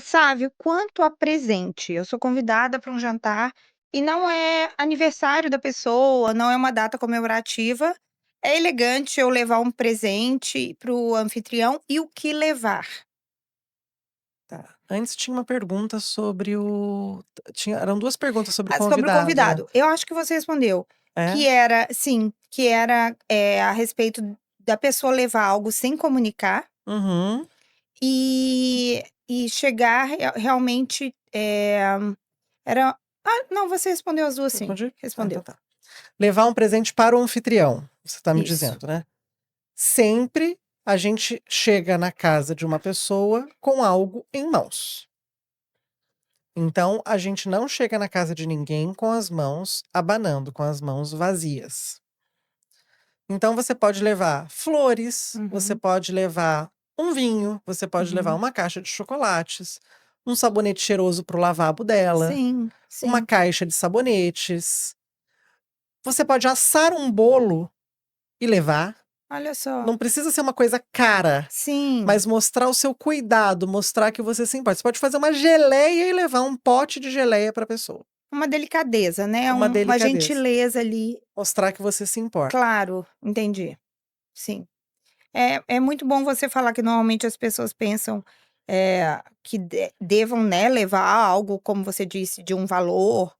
Sabe, quanto a presente, eu sou convidada para um jantar e não é aniversário da pessoa, não é uma data comemorativa. É elegante eu levar um presente para o anfitrião e o que levar? Tá. Antes tinha uma pergunta sobre eram 2 perguntas sobre o Sobre o convidado, né. convidado, eu acho que você respondeu, É? que era sim, que era, a respeito da pessoa levar algo sem comunicar Uhum. e chegar realmente, era não, você respondeu as 2 sim, Respondi? Ah, então respondeu. tá. Levar um presente para o anfitrião, você tá me Isso. dizendo, né. Sempre a gente chega na casa de uma pessoa com algo em mãos. Então, a gente não chega na casa de ninguém com as mãos abanando, com as mãos vazias. Então você pode levar flores, você Uhum, pode levar um vinho, você pode levar uhum. uma caixa de chocolates, um sabonete cheiroso para o lavabo dela, Sim, uma sim. caixa de sabonetes. Você pode assar um bolo e levar. Olha só. Não precisa ser uma coisa cara, Sim, mas mostrar o seu cuidado, mostrar que você se importa. Você pode fazer uma geleia e levar um pote de geleia para a pessoa. uma delicadeza, né, Uma uma delicadeza. gentileza ali. Mostrar que você se importa. Claro, entendi. Sim. É muito bom você falar que normalmente as pessoas pensam, que devam, né, levar algo, como você disse, de um valor,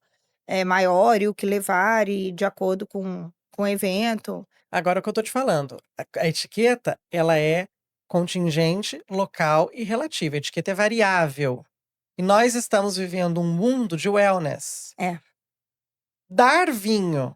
maior e o que levar e de acordo com o evento. Agora o que eu tô te falando, a etiqueta, ela é contingente, local e relativa. A etiqueta é variável. E nós estamos vivendo um mundo de wellness. É. Dar vinho,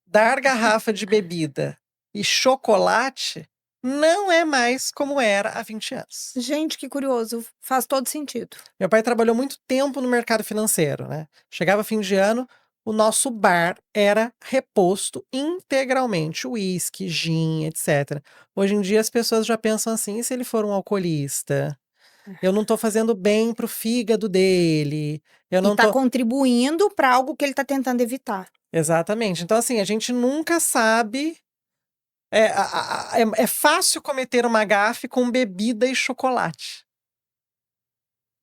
dar garrafa de bebida e chocolate não é mais como era há 20 anos. Gente, que curioso, faz todo sentido. Meu pai trabalhou muito tempo no mercado financeiro, né? Chegava fim de ano, o nosso bar era reposto integralmente, uísque, gin, etc. Hoje em dia as pessoas já pensam assim: e se ele for um alcoolista? Eu não tô fazendo bem pro fígado dele. Eu E não tá tô. contribuindo para algo que ele tá tentando evitar. Exatamente. Então, assim, a gente nunca sabe. É fácil cometer uma gafe com bebida e chocolate.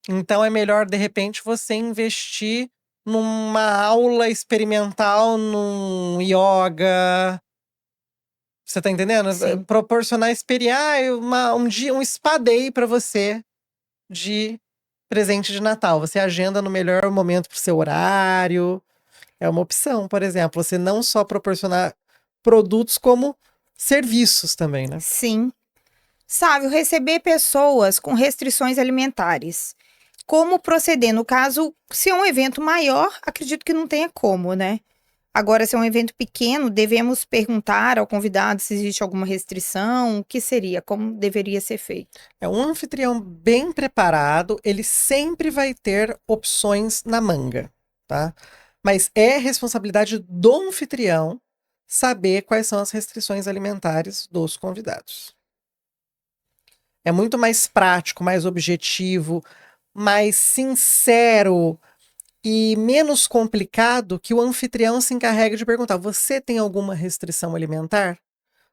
Então é melhor, de repente, você investir numa aula experimental, num yoga. Você tá entendendo? Sim. Proporcionar um dia, um spa day pra você de presente de Natal. Você agenda no melhor momento pro seu horário. É uma opção, por exemplo. Você não só proporcionar produtos, como serviços também, né? Sim. Sabe, receber pessoas com restrições alimentares. Como proceder? No caso, se é um evento maior, acredito que não tenha como, né? Agora, se é um evento pequeno, devemos perguntar ao convidado se existe alguma restrição, o que seria, como deveria ser feito. É um anfitrião bem preparado, ele sempre vai ter opções na manga, tá? Mas é responsabilidade do anfitrião saber quais são as restrições alimentares dos convidados. É muito mais prático, mais objetivo, mais sincero e menos complicado que o anfitrião se encarregue de perguntar: você tem alguma restrição alimentar?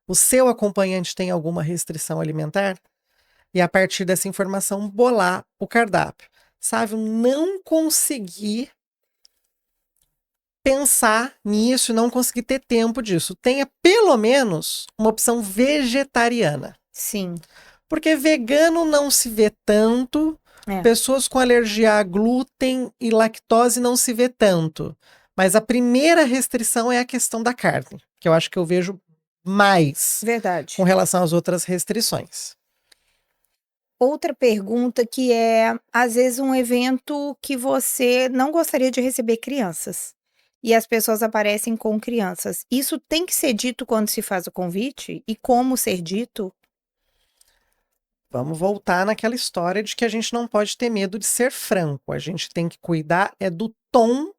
O seu acompanhante tem alguma restrição alimentar? E a partir dessa informação bolar o cardápio. Sabe, eu não consegui pensar nisso e não consegui ter tempo disso. Tenha pelo menos uma opção vegetariana. Sim, Porque vegano não se vê tanto, é, pessoas com alergia a glúten e lactose não se vê tanto. Mas a primeira restrição é a questão da carne, que eu acho que eu vejo mais com verdade. relação às outras restrições. Outra pergunta que é, às vezes, um evento que você não gostaria de receber crianças. E as pessoas aparecem com crianças. Isso tem que ser dito quando se faz o convite? E como ser dito? Vamos voltar naquela história de que a gente não pode ter medo de ser franco. A gente tem que cuidar do tom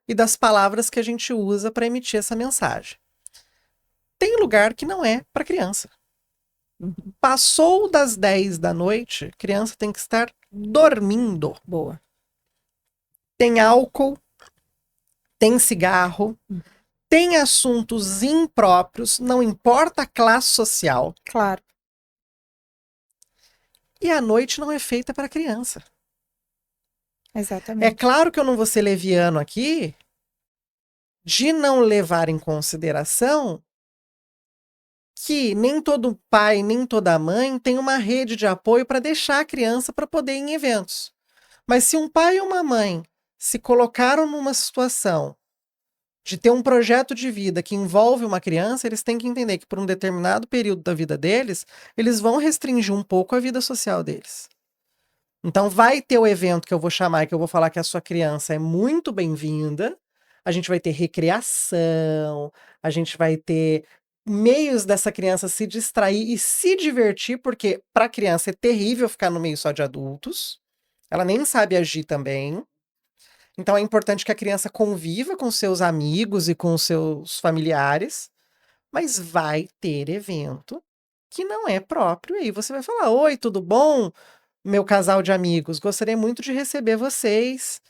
e das palavras que a gente usa para emitir essa mensagem. Tem lugar que não é para criança. Uhum. Passou das 10 da noite, criança tem que estar dormindo. Boa. Tem álcool, tem cigarro, Hum. tem assuntos impróprios, não importa a classe social. Claro. E a noite não é feita para criança. É Exatamente. claro que eu não vou ser leviano aqui de não levar em consideração que nem todo pai, nem toda mãe tem uma rede de apoio para deixar a criança para poder ir em eventos. Mas se um pai e uma mãe se colocaram numa situação de ter um projeto de vida que envolve uma criança, eles têm que entender que por um determinado período da vida deles, eles vão restringir um pouco a vida social deles. Então vai ter o evento que eu vou chamar e que eu vou falar que a sua criança é muito bem-vinda. A gente vai ter recreação, a gente vai ter meios dessa criança se distrair e se divertir, porque para a criança é terrível ficar no meio só de adultos. Ela nem sabe agir também. Então é importante que a criança conviva com seus amigos e com seus familiares, mas vai ter evento que não é próprio. E aí você vai falar: Oi, tudo bom? Meu casal de amigos, gostaria muito de receber vocês.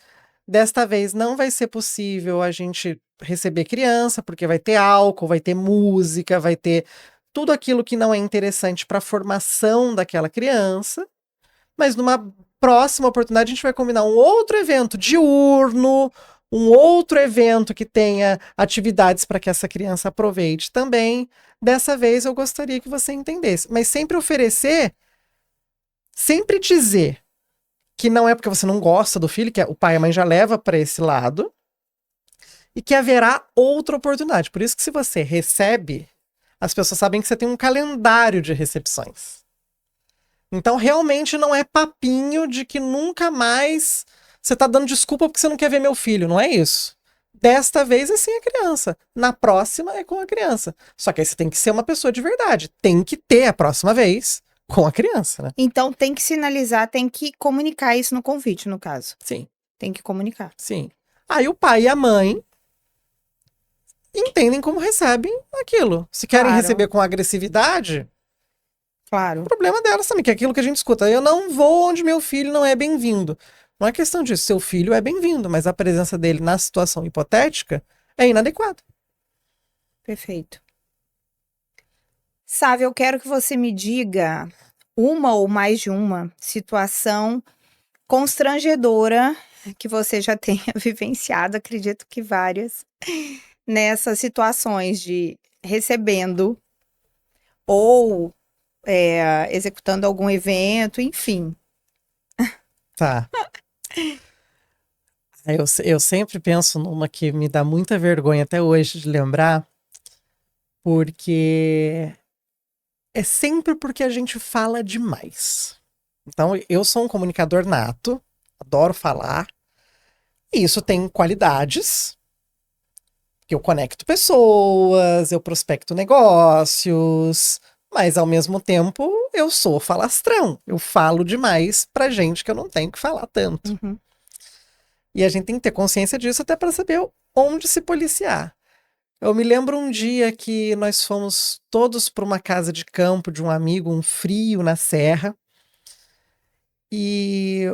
Desta vez não vai ser possível a gente receber criança, porque vai ter álcool, vai ter música, vai ter tudo aquilo que não é interessante para a formação daquela criança. Mas numa próxima oportunidade a gente vai combinar um outro evento diurno, um outro evento que tenha atividades para que essa criança aproveite também. Dessa vez eu gostaria que você entendesse. Mas sempre oferecer, sempre dizer que não é porque você não gosta do filho, que o pai e a mãe já leva para esse lado, e que haverá outra oportunidade. Por isso que se você recebe, as pessoas sabem que você tem um calendário de recepções. Então, realmente não é papinho de que nunca mais você tá dando desculpa porque você não quer ver meu filho. Não é isso. Desta vez é sem a criança. Na próxima é com a criança. Só que aí você tem que ser uma pessoa de verdade. Tem que ter a próxima vez com a criança, né? Então tem que sinalizar, tem que comunicar isso no convite, no caso. Sim, Tem que comunicar. sim. Aí o pai e a mãe entendem como recebem aquilo. Se querem Claro. receber com agressividade, Claro. o problema delas também, que é aquilo que a gente escuta. Eu não vou onde meu filho não é bem-vindo. Não é questão disso. Seu filho é bem-vindo, mas a presença dele na situação hipotética é inadequada. Perfeito. Sabe, eu quero que você me diga uma ou mais de uma situação constrangedora que você já tenha vivenciado, acredito que várias, nessas situações de recebendo ou executando algum evento, enfim. Tá. Eu sempre penso numa que me dá muita vergonha até hoje de lembrar, porque é sempre porque a gente fala demais. Então, eu sou um comunicador nato, adoro falar, e isso tem qualidades, que eu conecto pessoas, eu prospecto negócios, mas ao mesmo tempo eu sou falastrão, eu falo demais pra gente que eu não tenho que falar tanto. Uhum. E a gente tem que ter consciência disso até para saber onde se policiar. Eu me lembro um dia que nós fomos todos para uma casa de campo de um amigo, um frio na serra, e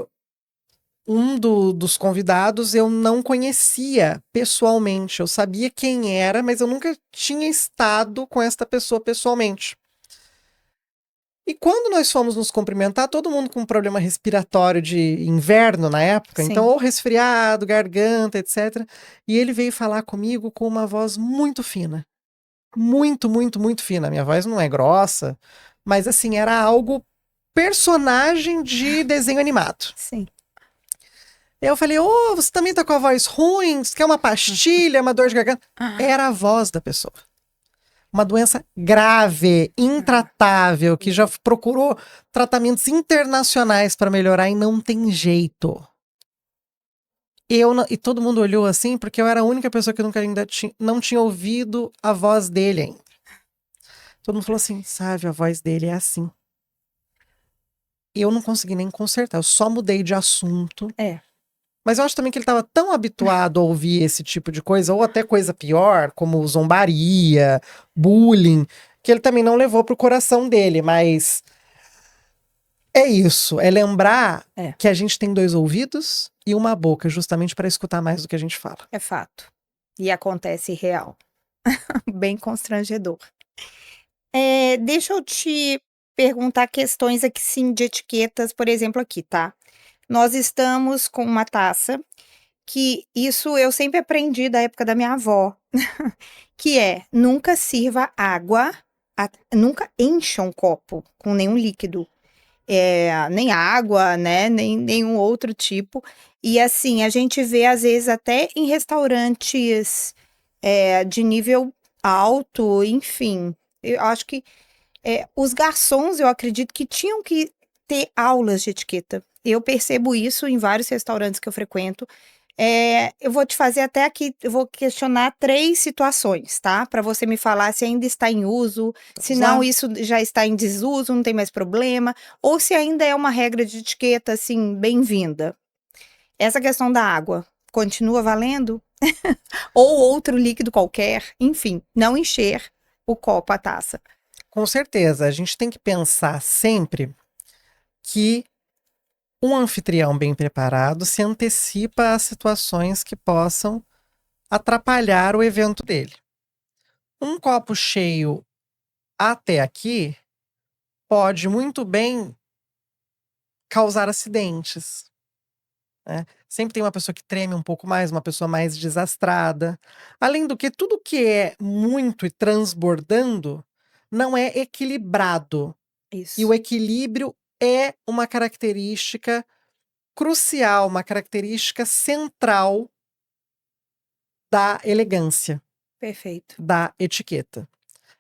dos convidados eu não conhecia pessoalmente. Eu sabia quem era, mas eu nunca tinha estado com esta pessoa pessoalmente. E quando nós fomos nos cumprimentar, todo mundo com um problema respiratório de inverno na época, Sim. então ou resfriado, garganta, etc. E ele veio falar comigo com uma voz muito fina. Muito, muito, muito fina. Minha voz não é grossa, mas assim, era algo personagem de desenho animado. Sim. Eu falei: Ô, você também tá com a voz ruim? Você quer uma pastilha, uma dor de garganta? Era a voz da pessoa. Uma doença grave, intratável, que já procurou tratamentos internacionais para melhorar e não tem jeito. E todo mundo olhou assim, porque eu era a única pessoa que nunca ainda não tinha ouvido a voz dele ainda. Todo mundo falou assim: sabe, a voz dele é assim. Eu não consegui nem consertar, eu só mudei de assunto. Mas eu acho também que ele estava tão habituado a ouvir esse tipo de coisa, ou até coisa pior, como zombaria, bullying, que ele também não levou pro coração dele. Mas é isso, é lembrar que a gente tem 2 ouvidos e uma boca, justamente para escutar mais do que a gente fala. É fato. E acontece real. Bem constrangedor. Deixa eu te perguntar questões aqui, sim, de etiquetas, por exemplo, aqui, tá? nós estamos com uma taça, que isso eu sempre aprendi da época da minha avó, que é nunca sirva água, nunca encha um copo com nenhum líquido. Nem água, né? Nem nenhum outro tipo. E assim, a gente vê, às vezes, até em restaurantes de nível alto, enfim. Eu acho que os garçons, eu acredito que tinham que ter aulas de etiqueta. Eu percebo isso em vários restaurantes que eu frequento. Eu vou te fazer até aqui, eu vou questionar 3 situações, tá? Para você me falar se ainda está em uso, se Vamos não lá? isso já está em desuso, não tem mais problema, ou se ainda é uma regra de etiqueta, assim, bem-vinda. Essa questão da água, continua valendo? Ou outro líquido qualquer, enfim, não encher o copo, a taça. Com certeza, a gente tem que pensar sempre que um anfitrião bem preparado se antecipa a situações que possam atrapalhar o evento dele. Um copo cheio até aqui pode muito bem causar acidentes, né? Sempre tem uma pessoa que treme um pouco mais, uma pessoa mais desastrada. Além do que, tudo que é muito e transbordando não é equilibrado. E o Isso, equilíbrio é uma característica crucial, uma característica central da elegância, perfeito. da etiqueta.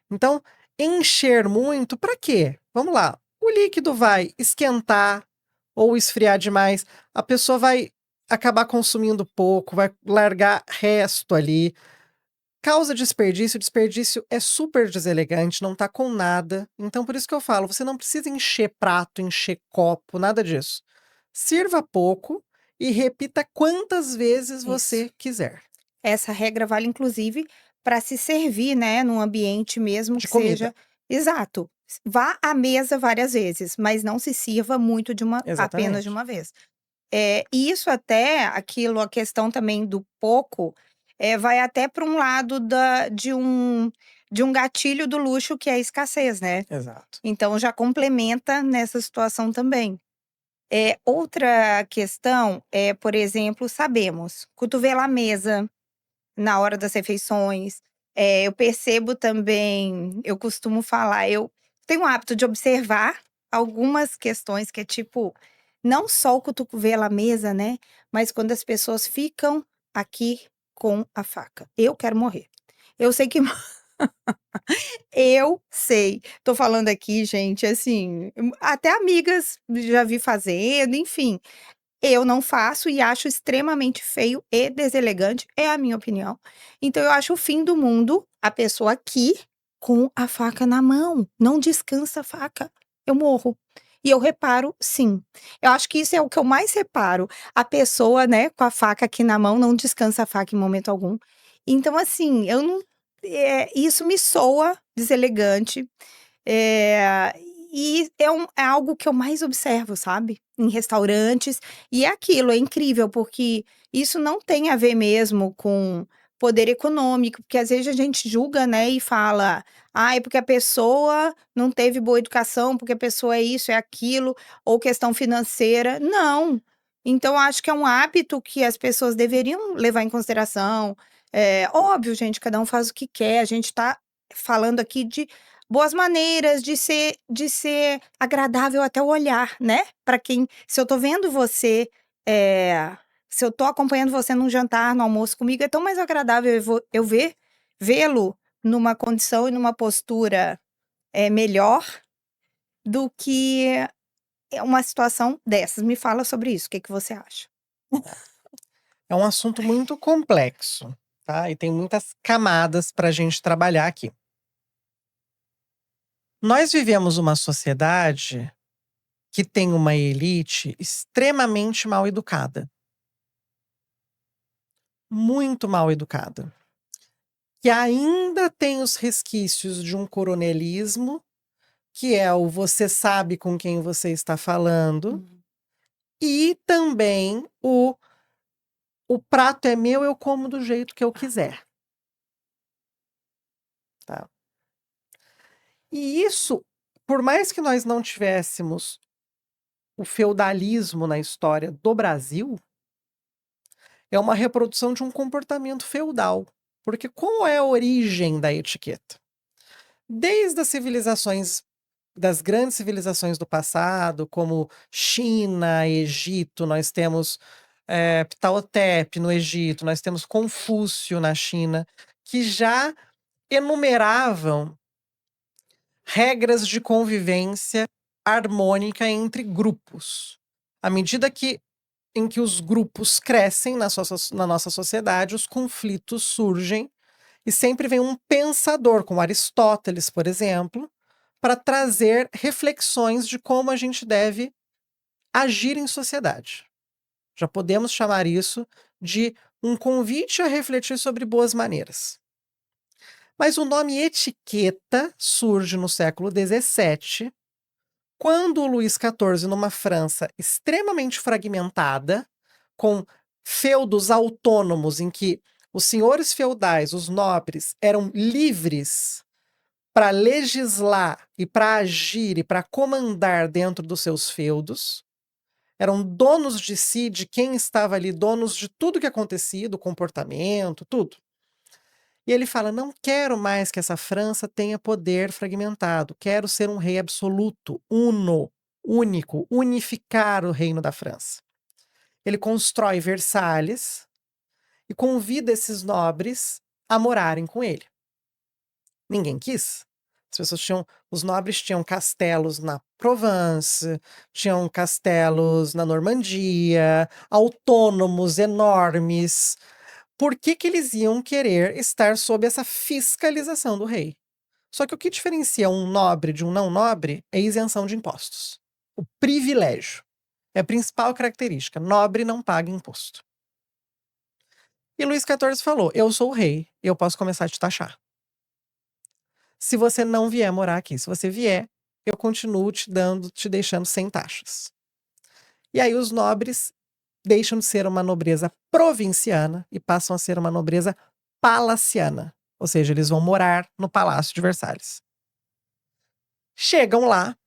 Então, encher muito, para quê? Vamos lá. O líquido vai esquentar ou esfriar demais, a pessoa vai acabar consumindo pouco, vai largar resto ali. Causa desperdício, o desperdício é super deselegante, não tá com nada. Então, por isso que eu falo, você não precisa encher prato, encher copo, nada disso. Sirva pouco e repita quantas vezes Isso. você quiser. Essa regra vale inclusive para se servir, né, num ambiente mesmo De que comida. seja exato. Vá à mesa várias vezes, mas não se sirva muito de uma apenas de Exatamente. uma vez. E isso até aquilo a questão também do pouco, vai até para um lado de um gatilho do luxo que é a escassez, né. Exato. Então já complementa nessa situação também. Outra questão é, por exemplo, sabemos, cotovelo à mesa na hora das refeições. Eu percebo também, eu costumo falar, eu tenho o hábito de observar algumas questões que é tipo, não só o cotovelo à mesa, né, mas quando as pessoas ficam aqui com a faca. Eu quero morrer. Eu sei que eu sei. Tô falando aqui, gente, assim, até amigas já vi fazendo, enfim. Eu não faço e acho extremamente feio e deselegante, é a minha opinião. Então eu acho o fim do mundo a pessoa aqui com a faca na mão, não descansa a faca, eu morro. E eu reparo sim. Eu acho que isso é o que eu mais reparo, a pessoa, né, com a faca aqui na mão, não descansa a faca em momento algum. Então assim, eu não isso me soa deselegante, eh, e é algo que eu mais observo, sabe, em restaurantes, e é aquilo, é incrível, porque isso não tem a ver mesmo com poder econômico, porque às vezes a gente julga, né, e fala: "Ai, porque a pessoa não teve boa educação, porque a pessoa é isso, é aquilo, ou questão financeira", não. Então eu acho que é um hábito que as pessoas deveriam levar em consideração. Óbvio, gente, cada um faz o que quer, a gente tá falando aqui de boas maneiras de ser agradável até o olhar, né, para quem se eu tô vendo você, se eu tô acompanhando você num jantar, no almoço comigo, é tão mais agradável eu vê-lo numa condição e numa postura, melhor do que uma situação dessas. Me fala sobre isso, o que que você acha? É um assunto muito complexo, tá? E tem muitas camadas para a gente trabalhar aqui. Nós vivemos uma sociedade que tem uma elite extremamente mal educada, muito mal educada, que ainda tem os resquícios de um coronelismo, que é o você sabe com quem você está falando, Uhum. e também o prato é meu, eu como do jeito que eu quiser, tá? E isso, por mais que nós não tivéssemos o feudalismo na história do Brasil é uma reprodução de um comportamento feudal. Porque qual é a origem da etiqueta? Desde as civilizações, das grandes civilizações do passado, como China, Egito, nós temos Ptahotep no Egito, nós temos Confúcio na China, que já enumeravam regras de convivência harmônica entre grupos. À medida em que os grupos crescem na nossa sociedade, os conflitos surgem e sempre vem um pensador, como Aristóteles, por exemplo, para trazer reflexões de como a gente deve agir em sociedade. Já podemos chamar isso de um convite a refletir sobre boas maneiras. Mas o nome etiqueta surge no século XVII, quando o Luís XIV, numa França extremamente fragmentada, com feudos autônomos em que os senhores feudais, os nobres, eram livres para legislar e para agir e para comandar dentro dos seus feudos, eram donos de si, de quem estava ali, donos de tudo que acontecia, do comportamento, tudo. E ele fala: não quero mais que essa França tenha poder fragmentado, quero ser um rei absoluto, único, unificar o reino da França. Ele constrói Versalhes e convida esses nobres a morarem com ele. Ninguém quis. Os nobres tinham castelos na Provence, tinham castelos na Normandia, autônomos, enormes. Por que eles iam querer estar sob essa fiscalização do rei? Só que o que diferencia um nobre de um não nobre é a isenção de impostos. O privilégio é a principal característica. Nobre não paga imposto. E Luís XIV falou: eu sou o rei, eu posso começar a te taxar. Se você não vier morar aqui, se você vier, eu continuo te deixando sem taxas. E aí os nobres deixam de ser uma nobreza provinciana e passam a ser uma nobreza palaciana. Ou seja, eles vão morar no Palácio de Versalhes. Chegam lá,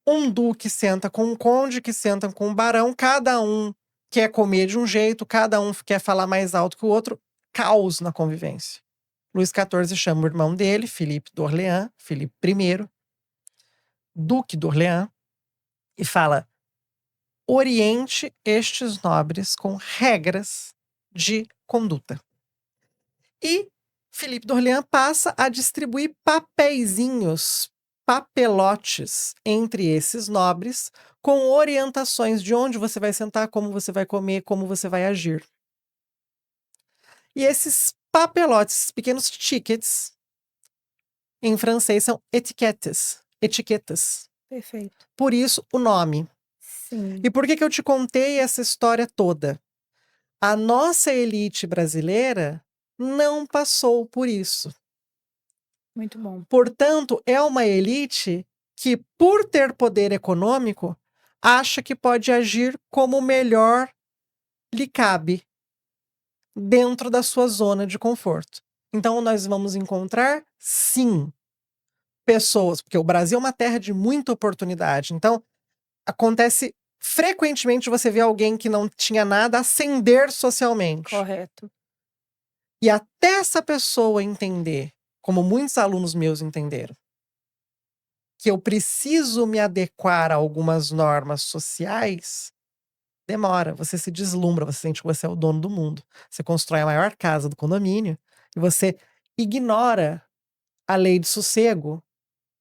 um duque senta com um conde, que senta com um barão, cada um quer comer de um jeito, cada um quer falar mais alto que o outro, caos na convivência. Luís XIV chama o irmão dele, Filipe d'Orléans, Filipe I, Duque d'Orléans, e fala: oriente estes nobres com regras de conduta. E Filipe d'Orléans passa a distribuir papeizinhos, papelotes entre esses nobres, com orientações de onde você vai sentar, como você vai comer, como você vai agir. E esses papelotes, pequenos tickets, em francês são etiquetas. Perfeito. Por isso o nome. Sim. E por que eu te contei essa história toda? A nossa elite brasileira não passou por isso. Muito bom. Portanto, é uma elite que, por ter poder econômico, acha que pode agir como melhor lhe cabe dentro da sua zona de conforto. Então, nós vamos encontrar, sim, pessoas, porque o Brasil é uma terra de muita oportunidade. Então, acontece frequentemente você ver alguém que não tinha nada ascender socialmente. Correto. E até essa pessoa entender, como muitos alunos meus entenderam, que eu preciso me adequar a algumas normas sociais, demora. Você se deslumbra, você sente que você é o dono do mundo. Você constrói a maior casa do condomínio e você ignora a lei de sossego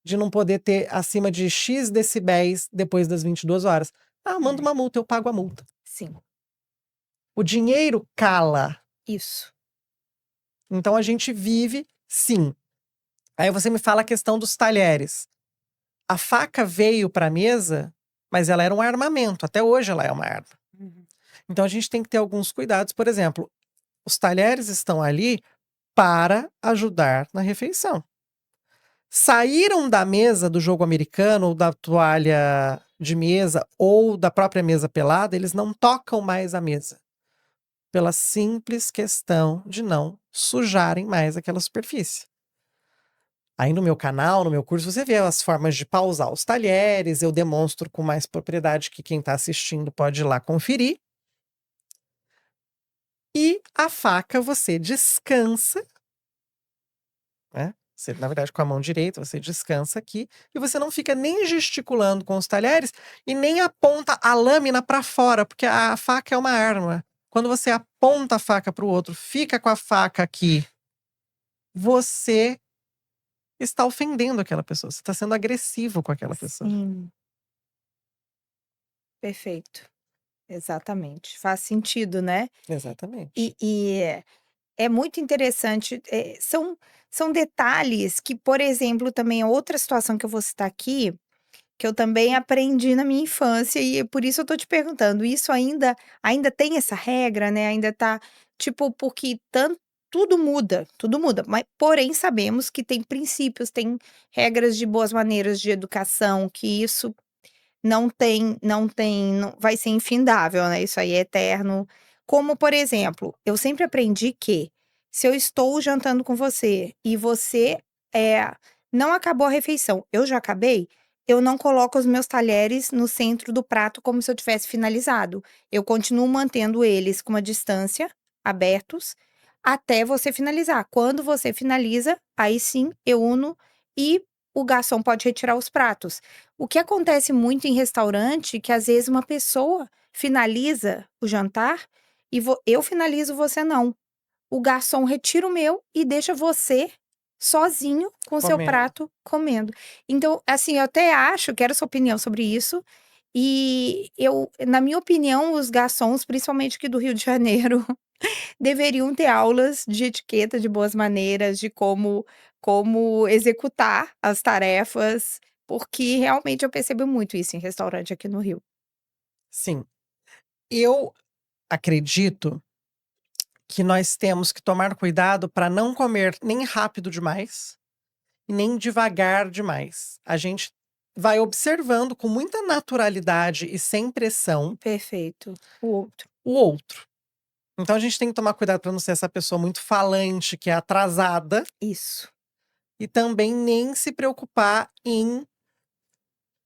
de não poder ter acima de X decibéis depois das 22 horas. Ah, manda uma multa, eu pago a multa. Sim. O dinheiro cala. Isso. Então a gente vive, sim. Aí você me fala a questão dos talheres. A faca veio para a mesa, mas ela era um armamento. Até hoje ela é uma arma. Uhum. Então a gente tem que ter alguns cuidados. Por exemplo, os talheres estão ali para ajudar na refeição. Saíram da mesa do jogo americano, ou da toalha de mesa, ou da própria mesa pelada, eles não tocam mais a mesa. Pela simples questão de não sujarem mais aquela superfície. Aí no meu canal, no meu curso, você vê as formas de pausar os talheres, eu demonstro com mais propriedade que quem está assistindo pode ir lá conferir. E a faca você descansa, né? Você, na verdade, com a mão direita, você descansa aqui e você não fica nem gesticulando com os talheres e nem aponta a lâmina para fora, porque a faca é uma arma. Quando você aponta a faca para o outro, fica com a faca aqui, você está ofendendo aquela pessoa, você está sendo agressivo com aquela pessoa. Sim. Perfeito. Exatamente. Faz sentido, né? Exatamente. E é muito interessante. São detalhes que, por exemplo, também é outra situação que eu vou citar aqui, que eu também aprendi na minha infância, e por isso eu tô te perguntando, isso ainda tem essa regra, né? Ainda tá, tipo, porque tudo muda, mas porém sabemos que tem princípios, tem regras de boas maneiras de educação, que isso não vai ser infindável, né, isso aí é eterno. Como, por exemplo, eu sempre aprendi que, se eu estou jantando com você e você, não acabou a refeição, eu já acabei, eu não coloco os meus talheres no centro do prato como se eu tivesse finalizado. Eu continuo mantendo eles com uma distância, abertos, até você finalizar. Quando você finaliza, aí sim eu uno e o garçom pode retirar os pratos. O que acontece muito em restaurante, que às vezes uma pessoa finaliza o jantar e eu finalizo, você não. O garçom retira o meu e deixa você sozinho com o seu Comendo. prato comendo. Então, assim, eu até acho, quero sua opinião sobre isso. E na minha opinião, os garçons, principalmente aqui do Rio de Janeiro, deveriam ter aulas de etiqueta, de boas maneiras, de como executar as tarefas, porque realmente eu percebo muito isso em restaurante aqui no Rio. Sim. Eu acredito que nós temos que tomar cuidado para não comer nem rápido demais e nem devagar demais. A gente vai observando com muita naturalidade e sem pressão Perfeito. O outro. o outro. Então a gente tem que tomar cuidado para não ser essa pessoa muito falante, que é atrasada, Isso. e também nem se preocupar em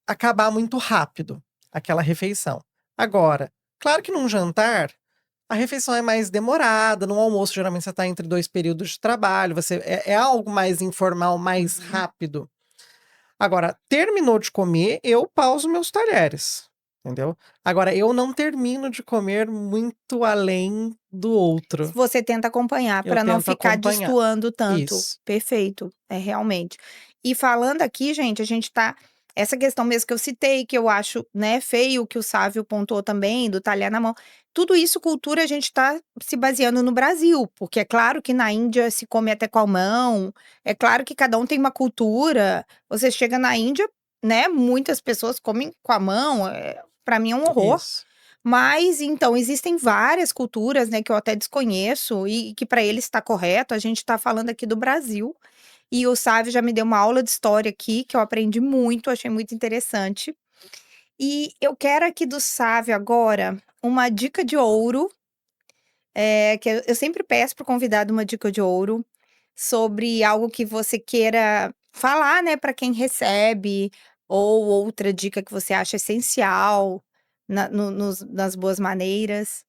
acabar muito rápido aquela refeição. Agora, claro que num jantar a refeição é mais demorada, no almoço geralmente você está entre 2 períodos de trabalho, é algo mais informal, mais Uhum. rápido. Agora, terminou de comer, eu pauso meus talheres, entendeu? Agora, eu não termino de comer muito além do outro. Você tenta acompanhar Eu para não tento ficar acompanhar. destoando tanto. Isso. Perfeito, é realmente. E falando aqui, gente, a gente tá essa questão mesmo que eu citei, que eu acho, né, feio, que o Sávio pontuou também, do talher na mão. Tudo isso, cultura, a gente tá se baseando no Brasil, porque é claro que na Índia se come até com a mão, é claro que cada um tem uma cultura. Você chega na Índia, né, muitas pessoas comem com a mão, para mim é um horror. Isso. Mas, então, existem várias culturas, né, que eu até desconheço e que para eles está correto. A gente está falando aqui do Brasil. E o Sávio já me deu uma aula de história aqui, que eu aprendi muito, achei muito interessante. E eu quero aqui do Sávio agora uma dica de ouro, que eu sempre peço para o convidado uma dica de ouro sobre algo que você queira falar, né, para quem recebe, ou outra dica que você acha essencial nas boas maneiras.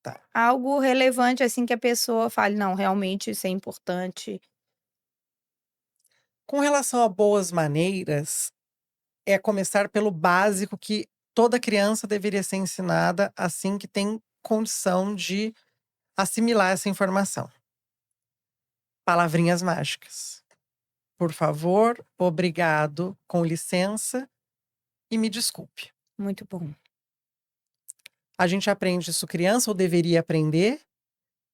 Tá. Algo relevante, assim, que a pessoa fale: "Não, realmente isso é importante". Com relação a boas maneiras, é começar pelo básico que toda criança deveria ser ensinada assim que tem condição de assimilar essa informação. Palavrinhas mágicas. Por favor, obrigado, com licença e me desculpe. Muito bom. A gente aprende isso criança ou deveria aprender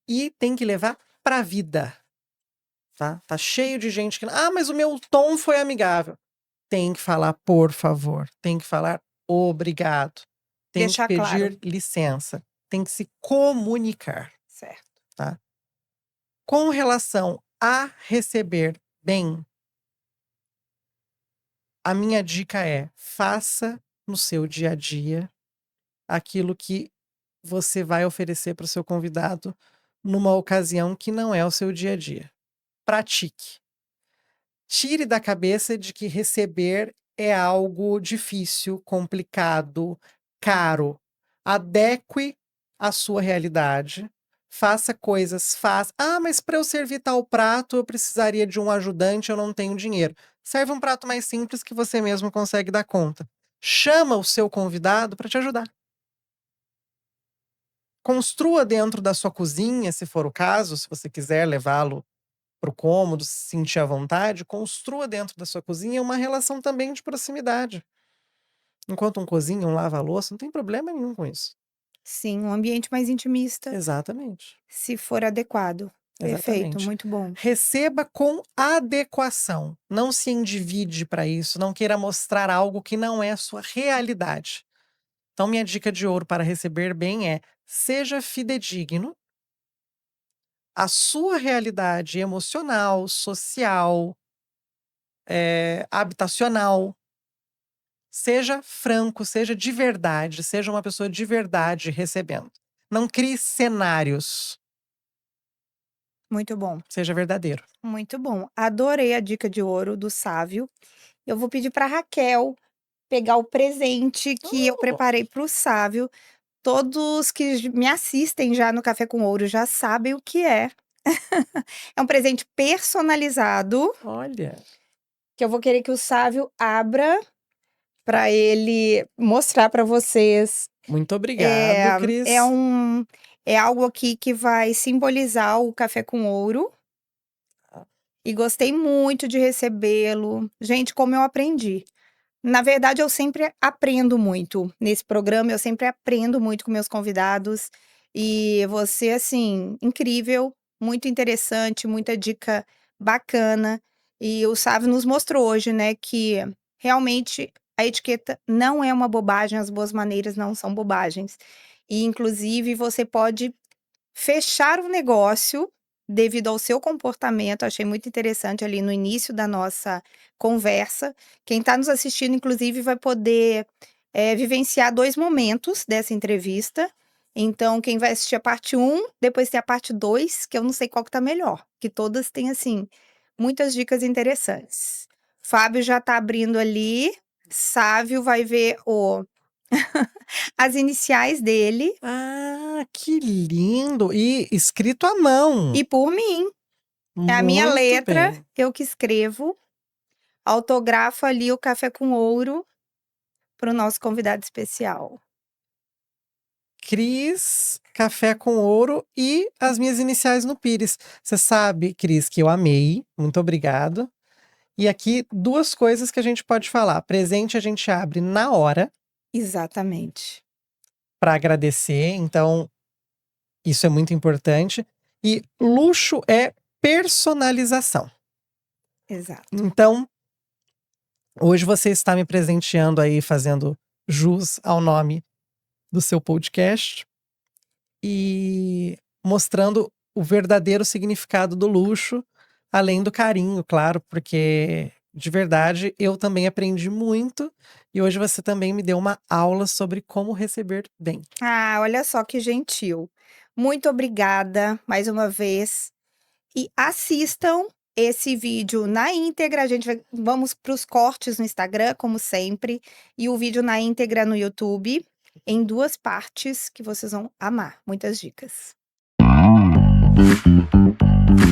e tem que levar para a vida, tá? Tá cheio de gente que, mas o meu tom foi amigável. Tem que falar por favor, tem que falar obrigado, tem que Deixar claro. pedir licença, tem que se comunicar, Certo. tá? Com relação a receber bem, a minha dica é: faça no seu dia a dia aquilo que você vai oferecer para o seu convidado numa ocasião que não é o seu dia a dia. pratique. Tire da cabeça de que receber é algo difícil, complicado, caro. Adeque à sua realidade. Faça coisas fáceis. Ah, mas para eu servir tal prato, eu precisaria de um ajudante, eu não tenho dinheiro. Serve um prato mais simples que você mesmo consegue dar conta. Chama o seu convidado para te ajudar. Construa dentro da sua cozinha, se for o caso, se você quiser levá-lo para o cômodo, se sentir à vontade, construa dentro da sua cozinha uma relação também de proximidade. Enquanto um cozinha, um lava a louça, não tem problema nenhum com isso. Sim, um ambiente mais intimista, Exatamente. se for adequado. Perfeito, Exatamente. muito bom. Receba com adequação. Não se endivide para isso. Não queira mostrar algo que não é a sua realidade. Então, minha dica de ouro para receber bem é: seja fidedigno à sua realidade emocional, social, habitacional. Seja franco, seja de verdade, seja uma pessoa de verdade recebendo. Não crie cenários, Muito bom. seja verdadeiro. Muito bom. Adorei a dica de ouro do Sávio. Eu vou pedir para Raquel pegar o presente que eu preparei para o Sávio. Todos que me assistem já no Café com Ouro já sabem o que é. É um presente personalizado Olha, que eu vou querer que o Sávio abra para ele mostrar para vocês. muito obrigado, Cris. É algo aqui que vai simbolizar o Café com Ouro. E gostei muito de recebê-lo. Gente, como eu aprendi. Na verdade, eu sempre aprendo muito nesse programa, eu sempre aprendo muito com meus convidados. E você, assim, incrível, muito interessante, muita dica bacana. E o Sávio nos mostrou hoje, né, que realmente a etiqueta não é uma bobagem, as boas maneiras não são bobagens. E, inclusive, você pode fechar o negócio devido ao seu comportamento. Achei muito interessante ali no início da nossa conversa. Quem está nos assistindo, inclusive, vai poder vivenciar 2 momentos dessa entrevista. Então, quem vai assistir a parte 1, depois tem a parte 2, que eu não sei qual que tá melhor, que todas têm, assim, muitas dicas interessantes. Fábio já tá abrindo ali, Sávio vai ver as iniciais dele Ah, que lindo! E escrito à mão. e por mim. É a minha Muito letra, bem. eu que escrevo. Autografo ali o Café com Ouro para o nosso convidado especial. Cris, Café com Ouro e as minhas iniciais no Pires. Você sabe, Cris, que eu amei. Muito obrigado. E aqui, 2 coisas que a gente pode falar. Presente a gente abre na hora Exatamente. para agradecer, então isso é muito importante. E luxo é personalização. Exato. Então, hoje você está me presenteando aí, fazendo jus ao nome do seu podcast e mostrando o verdadeiro significado do luxo, além do carinho, claro, porque de verdade eu também aprendi muito e hoje você também me deu uma aula sobre como receber bem. Ah, olha só que gentil. Muito obrigada mais uma vez. E assistam esse vídeo na íntegra. Vamos para os cortes no Instagram, como sempre, e o vídeo na íntegra no YouTube, em 2 partes que vocês vão amar. Muitas dicas.